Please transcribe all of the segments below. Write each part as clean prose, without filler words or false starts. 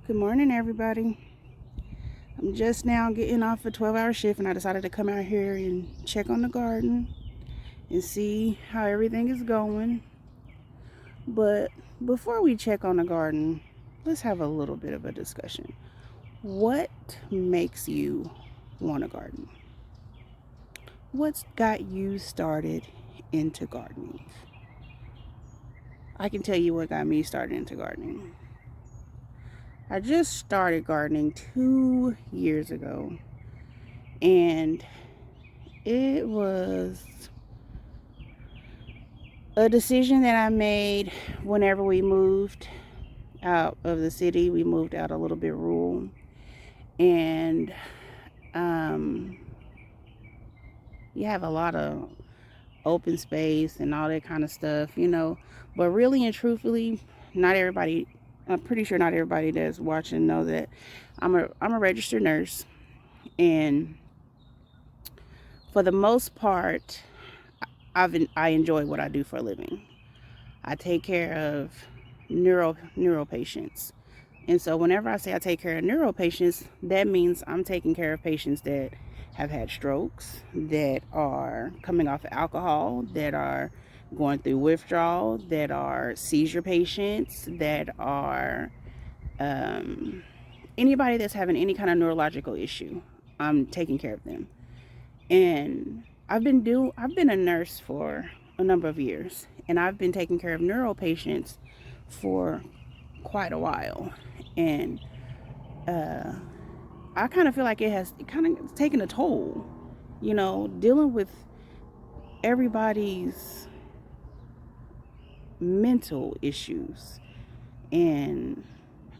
Good morning, everybody. I'm just now getting off a 12-hour shift, and I decided to come out here and check on the garden and see how everything is going. But before we check on the garden, let's have a little bit of a discussion. What makes you want a garden? What's got you started into gardening? I can tell you what got me started into gardening. I just started gardening 2 years ago, and it was a decision that I made whenever we moved out of the city. We moved out a little bit rural, and you have a lot of open space and all that kind of stuff. But really and truthfully, not everybody. I'm pretty sure not everybody that's watching know that I'm a registered nurse, and for the most part, I enjoy what I do for a living. I take care of neuro patients. And so whenever I say I take care of neuro patients, that means I'm taking care of patients that have had strokes, that are coming off of alcohol, that are going through withdrawal, that are seizure patients, that are anybody that's having any kind of neurological issue. I'm taking care of them. And I've been a nurse for a number of years, and I've been taking care of neuro patients for quite a while. And I kind of feel like it kind of taken a toll, dealing with everybody's mental issues and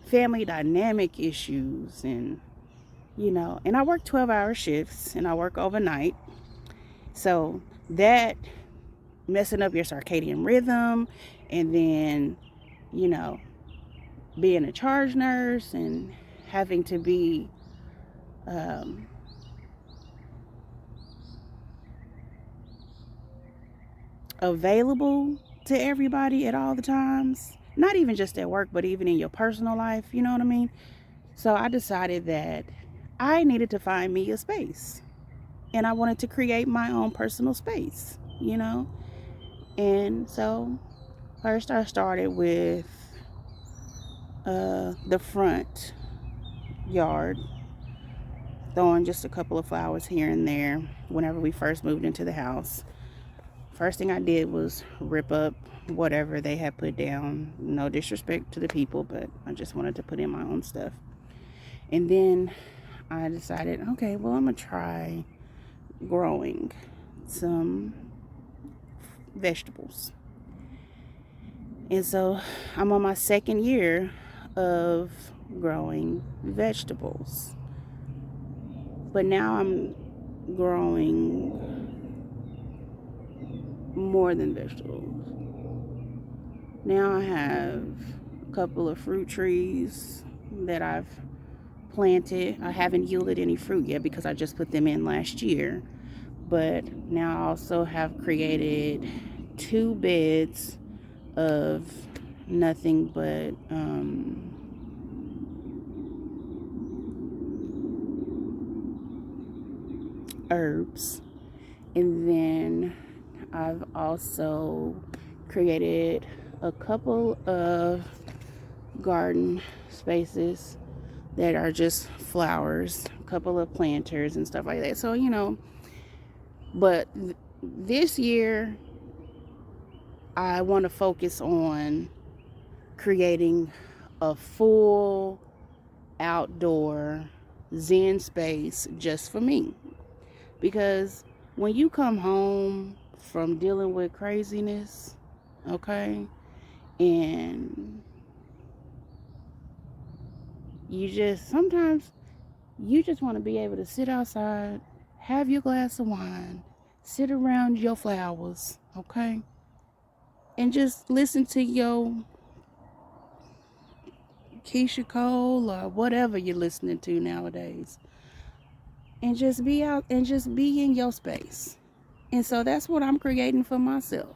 family dynamic issues, and I work 12-hour shifts, and I work overnight. So that messing up your circadian rhythm, and then, being a charge nurse and having to be available to everybody at all the times, not even just at work, but even in your personal life, you know what I mean? So I decided that I needed to find me a space, and I wanted to create my own personal space. And so first I started with the front yard, throwing just a couple of flowers here and there whenever we first moved into the house. First thing I did was rip up whatever they had put down. No disrespect to the people, but I just wanted to put in my own stuff. And then I decided, okay, well, I'm going to try growing some vegetables. And so I'm on my second year of growing vegetables. But now I'm growing more than vegetables. Now I have a couple of fruit trees that I've planted. I haven't yielded any fruit yet because I just put them in last year. But now I also have created 2 beds of nothing but herbs. And then I've also created a couple of garden spaces that are just flowers, a couple of planters and stuff like that. So, but this year I want to focus on creating a full outdoor Zen space just for me. Because when you come home from dealing with craziness, okay, and sometimes you just want to be able to sit outside, have your glass of wine, sit around your flowers, okay, and just listen to your Keisha Cole or whatever you're listening to nowadays, and just be out and just be in your space. And so that's what I'm creating for myself.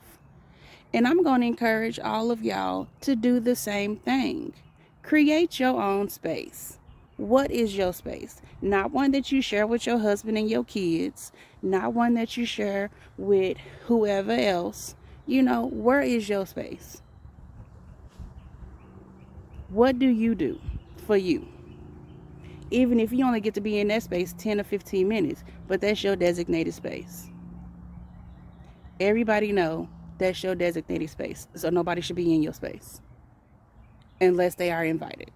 And I'm going to encourage all of y'all to do the same thing. Create your own space. What is your space? Not one that you share with your husband and your kids, not one that you share with whoever else. Where is your space? What do you do for you? Even if you only get to be in that space 10 or 15 minutes, but that's your designated space. Everybody know that's your designated space, so nobody should be in your space unless they are invited.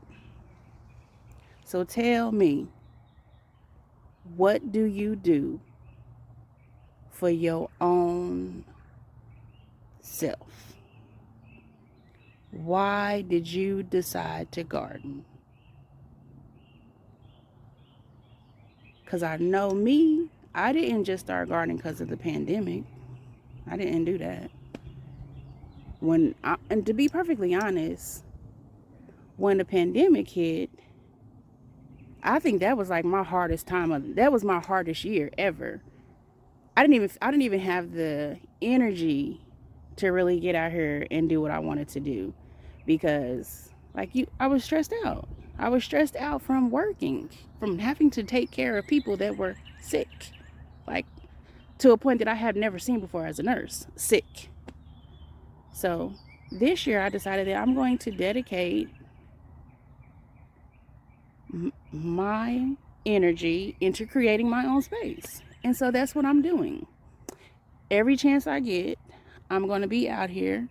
So tell me, what do you do for your own self? Why did you decide to garden? Because I know me, I didn't just start gardening because of the pandemic. I didn't do that. And to be perfectly honest, when the pandemic hit, I think that was like my hardest time. That was my hardest year ever. I didn't even have the energy to really get out here and do what I wanted to do, because I was stressed out. I was stressed out from working, from having to take care of people that were sick, like to a point that I had never seen before as a nurse, sick. So this year I decided that I'm going to dedicate my energy into creating my own space. And so that's what I'm doing. Every chance I get, I'm going to be out here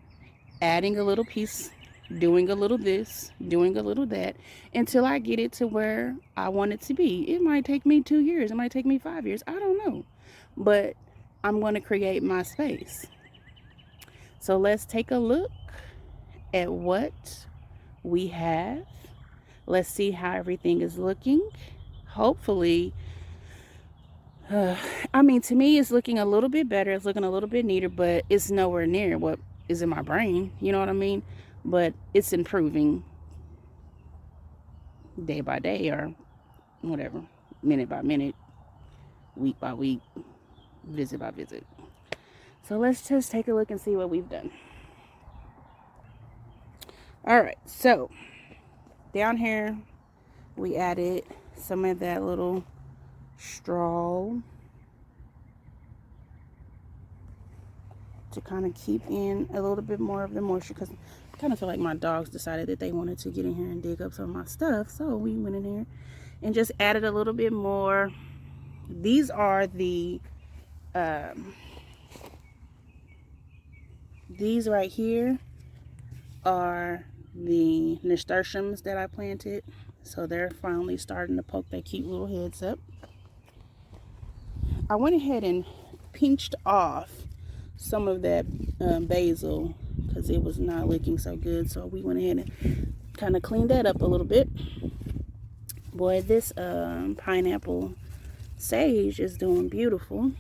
adding a little piece, doing a little this, doing a little that, until I get it to where I want it to be. It might take me 2 years. It might take me 5 years. I don't know. But I'm going to create my space. So let's take a look at what we have. Let's see how everything is looking. Hopefully, to me, it's looking a little bit better. It's looking a little bit neater, but it's nowhere near what is in my brain. You know what I mean? But it's improving day by day, or whatever, minute by minute, week by week, visit by visit. So let's just take a look and see what we've done. All right, so down here we added some of that little straw to kind of keep in a little bit more of the moisture, because I kind of feel like my dogs decided that they wanted to get in here and dig up some of my stuff. So we went in here and just added a little bit more. These are these right here are the Nasturtiums that I planted. So they're finally starting to poke their cute little heads up. I went ahead and pinched off some of that basil because it was not looking so good. So we went ahead and kind of cleaned that up a little bit. Boy, this pineapple sage is doing beautiful.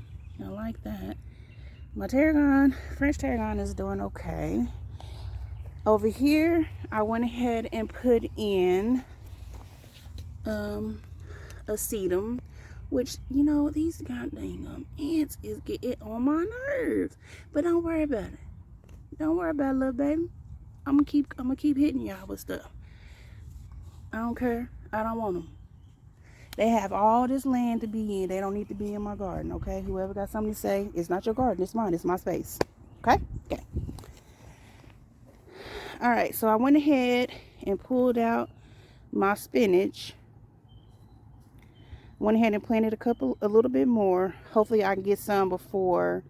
I like that. My tarragon, French tarragon, is doing okay. Over here, I went ahead and put in a sedum, which, these goddamn ants is getting on my nerves. But don't worry about it. Don't worry about it, little baby. I'm gonna keep hitting y'all with stuff. I don't care. I don't want them. They have all this land to be in. They don't need to be in my garden, okay? Whoever got something to say, it's not your garden, it's mine, it's my space. Okay? Okay. All right, so I went ahead and pulled out my spinach. Went ahead and planted a little bit more. Hopefully I can get some before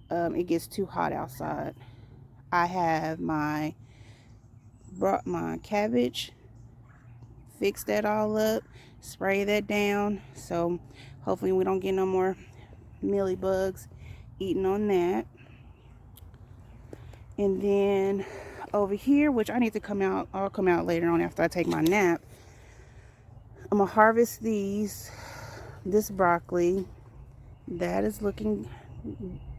it gets too hot outside. I have brought my cabbage, fix that all up, spray that down, so hopefully we don't get no more mealy bugs eating on that. And then over here, which I need to come out, I'll come out later on after I take my nap, I'm gonna harvest this broccoli. That is looking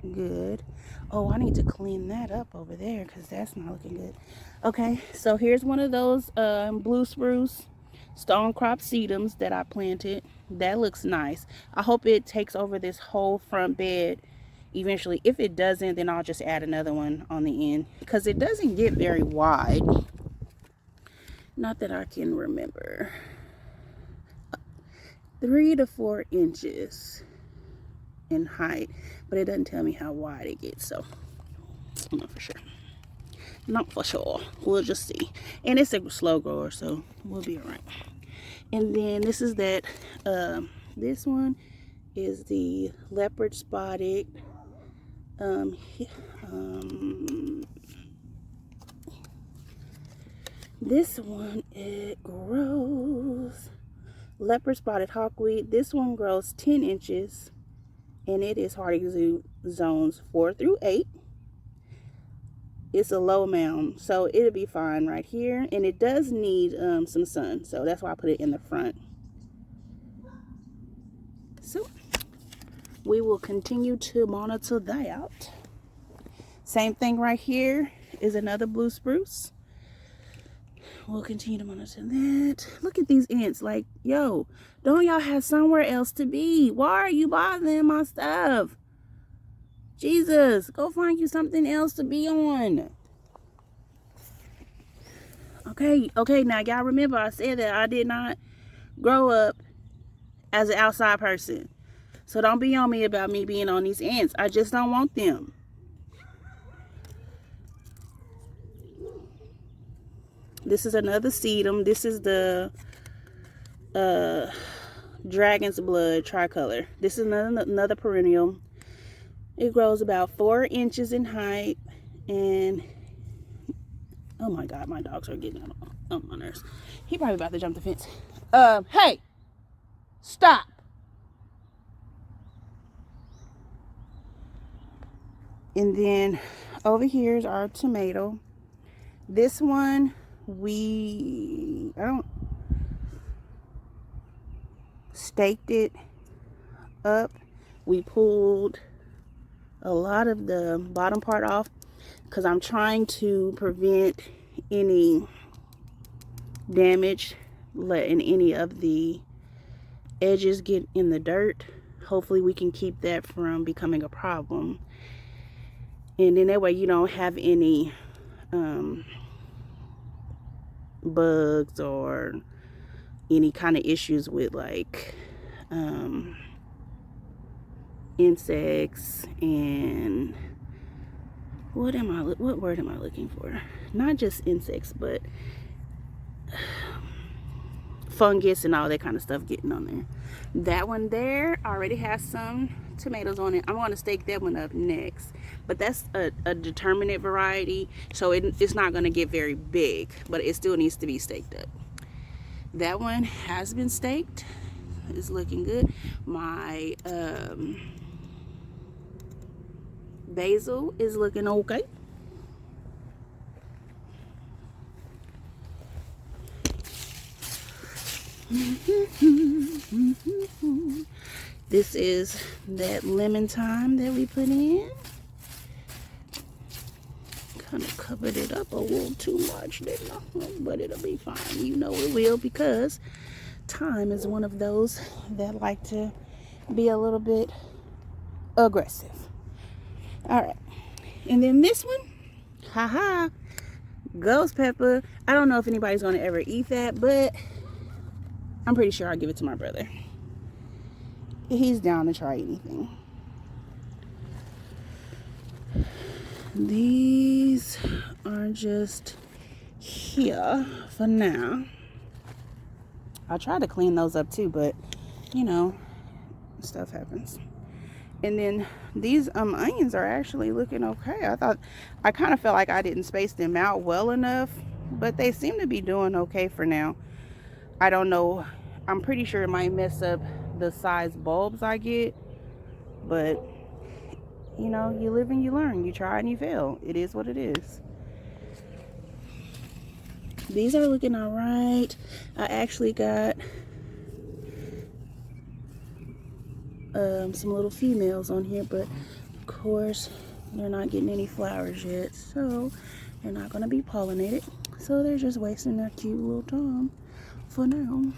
good. Oh, I need to clean that up over there because that's not looking good. Okay, so here's one of those blue spruce stone crop sedums that I planted. That looks nice. I hope it takes over this whole front bed eventually. If it doesn't, then I'll just add another one on the end because it doesn't get very wide. Not that I can remember. 3 to 4 inches in height, but it doesn't tell me how wide it gets, so I'm not for sure. Not for sure. We'll just see. And it's a slow grower, so we'll be all right. And then this is that, this one is the leopard spotted. This one, it grows leopard spotted hawkweed. This one grows 10 inches, and it is hardy zones 4 through 8. It's a low mound, so it'll be fine right here. And it does need some sun, so that's why I put it in the front. So we will continue to monitor that. Same thing right here is another blue spruce. We'll continue to monitor that. Look at these ants. Like, yo, don't y'all have somewhere else to be? Why are you bothering my stuff? Jesus, go find you something else to be on. Okay, now y'all remember I said that I did not grow up as an outside person. So don't be on me about me being on these ants. I just don't want them. This is another sedum. This is the dragon's blood tricolor. This is another perennial. It grows about 4 inches in height, and oh my God, my dogs are getting on my nerves. He probably about to jump the fence. Hey, stop. And then over here is our tomato. This one, staked it up. We pulled a lot of the bottom part off because I'm trying to prevent any damage, letting any of the edges get in the dirt. Hopefully we can keep that from becoming a problem. And then that way you don't have any bugs or any kind of issues with like insects and what word am I looking for? Not just insects, but fungus and all that kind of stuff getting on there. That one there already has some tomatoes on it. I'm going to stake that one up next, but that's a determinate variety, so it's not going to get very big, but it still needs to be staked up. That one has been staked. It's looking good. My basil is looking okay. This is that lemon thyme that we put in. Kind of covered it up a little too much, didn't I? But it'll be fine. You know it will, because thyme is one of those that like to be a little bit aggressive. All right. And then this one, ghost pepper. I don't know if anybody's going to ever eat that, but I'm pretty sure I'll give it to my brother. He's down to try anything. These are just here for now. I'll try to clean those up too, but you know, stuff happens. And then these onions are actually looking okay. I kind of felt like I didn't space them out well enough, but they seem to be doing okay for now. I don't know. I'm pretty sure it might mess up the size bulbs I get, but you know, you live and you learn. You try and you fail. It is what it is. These are looking all right. I actually got some little females on here, but of course they're not getting any flowers yet, so they're not going to be pollinated, so they're just wasting their cute little time for now.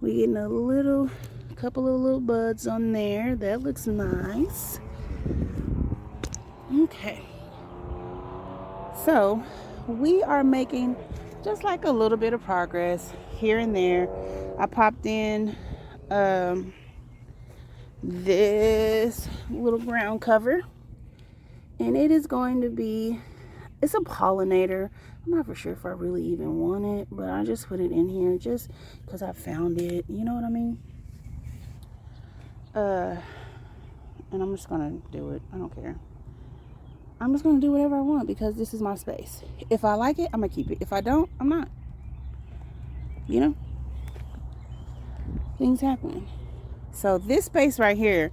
We getting a couple of little buds on there. That looks nice. Okay, so we are making just like a little bit of progress here and there. I popped in this little ground cover, and it is going to be, it's a pollinator. I'm not for sure if I really even want it, but I just put it in here just because I found it, you know what I mean? And I'm just gonna do it. I don't care. I'm just gonna do whatever I want because this is my space. If I like it, I'm gonna keep it. If I don't, I'm not. You know? Things happen. So this space right here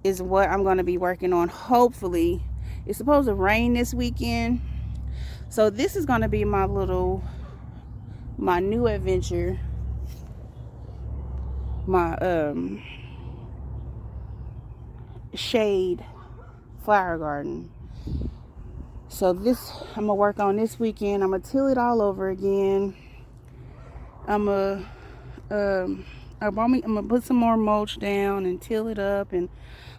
is what I'm gonna be working on. Hopefully, it's supposed to rain this weekend. So this is gonna be my new adventure. My shade flower garden. So this I'm gonna work on this weekend. I'm gonna till it all over again. I'm gonna put some more mulch down and till it up and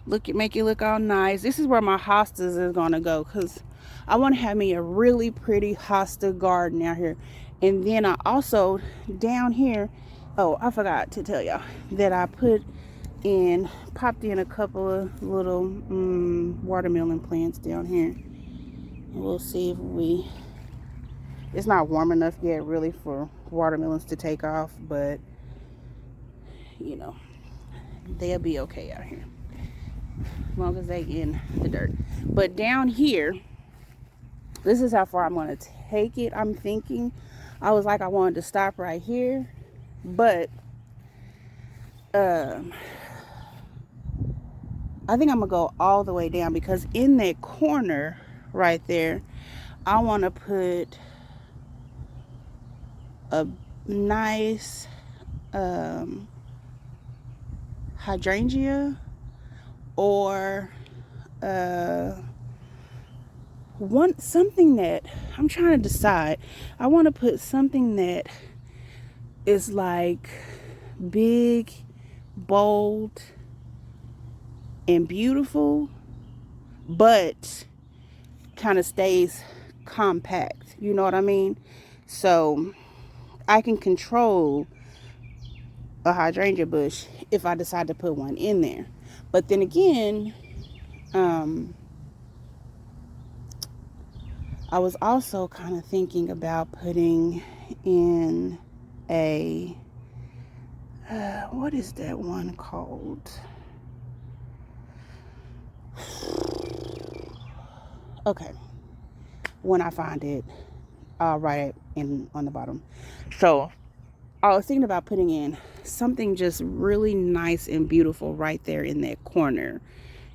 make it look all nice. This is where my hostas is gonna go because I want to have me a really pretty hosta garden out here. And then I also down here, oh, I forgot to tell y'all that I popped in a couple of little watermelon plants down here. We'll see if it's not warm enough yet really for watermelons to take off, but you know, they'll be okay out here as long as they in the dirt. But down here, this is how far I'm going to take it. I'm thinking, I was like, I wanted to stop right here, but I think I'm gonna go all the way down because in that corner right there, I want to put a nice hydrangea or something that I'm trying to decide. I want to put something that is like big, bold, and beautiful, but kind of stays compact. You know what I mean? So I can control a hydrangea bush if I decide to put one in there. But then again, I was also kind of thinking about putting in a what is that one called? Okay, when I find it, I'll write it on the bottom. So I was thinking about putting in something just really nice and beautiful right there in that corner,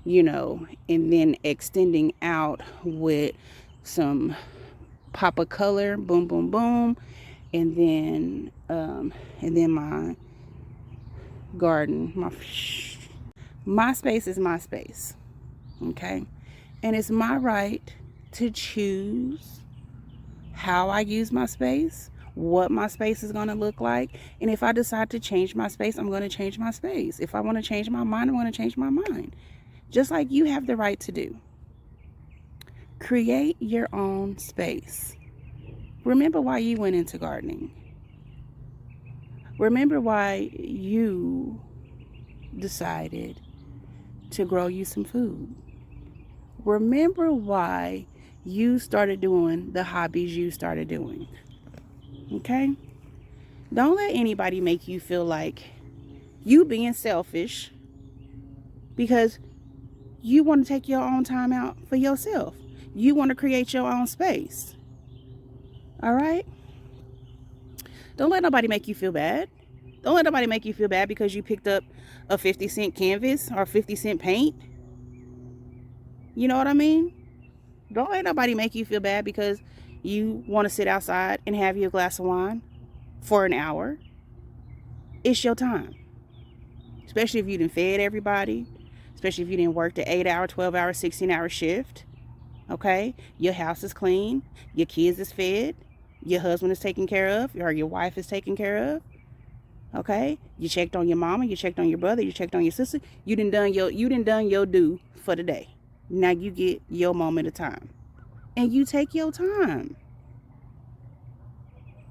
you know, and then extending out with some pop of color, boom, boom, boom, and then my garden, my space is my space, okay, and it's my right to choose how I use my space, what my space is going to look like. And if I decide to change my space, I'm going to change my space. If I want to change my mind, I'm going to change my mind. Just like you have the right to do. Create your own space. Remember why you went into gardening. Remember why you decided to grow you some food. Remember why you started doing the hobbies you started doing. Okay? Don't let anybody make you feel like you being selfish because you want to take your own time out for yourself. You want to create your own space. All right? Don't let nobody make you feel bad. Don't let nobody make you feel bad because you picked up a 50-cent canvas or 50-cent paint. You know what I mean? Don't let nobody make you feel bad because you want to sit outside and have your glass of wine for an hour. It's your time. Especially if you done fed everybody. Especially if you didn't work the 8-hour, 12-hour, 16-hour shift. Okay? Your house is clean. Your kids is fed. Your husband is taken care of. Or your wife is taken care of. Okay? You checked on your mama. You checked on your brother. You checked on your sister. You done done your due for the day. Now you get your moment of time. And you take your time.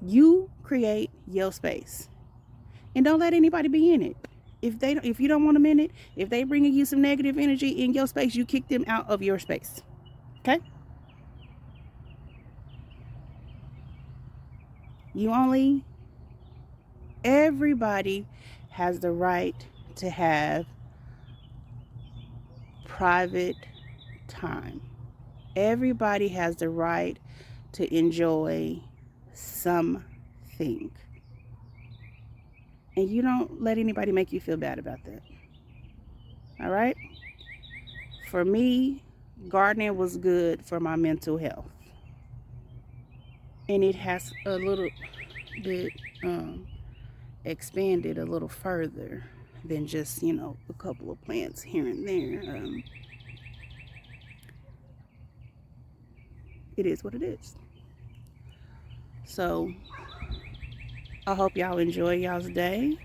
You create your space, and don't let anybody be in it. If you don't want them in it, if they bringing you some negative energy in your space, you kick them out of your space. Okay? Everybody has the right to have private time. Everybody has the right to enjoy something. And you don't let anybody make you feel bad about that. All right? For me, gardening was good for my mental health. And it has a little bit expanded a little further than just, a couple of plants here and there. It is what it is. So I hope y'all enjoy y'all's day.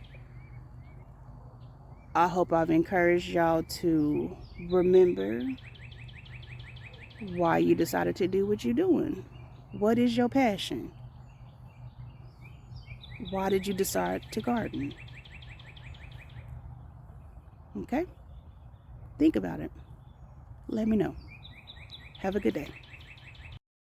I hope I've encouraged y'all to remember why you decided to do what you're doing. What is your passion? Why did you decide to garden? Okay? Think about it. Let me know. Have a good day.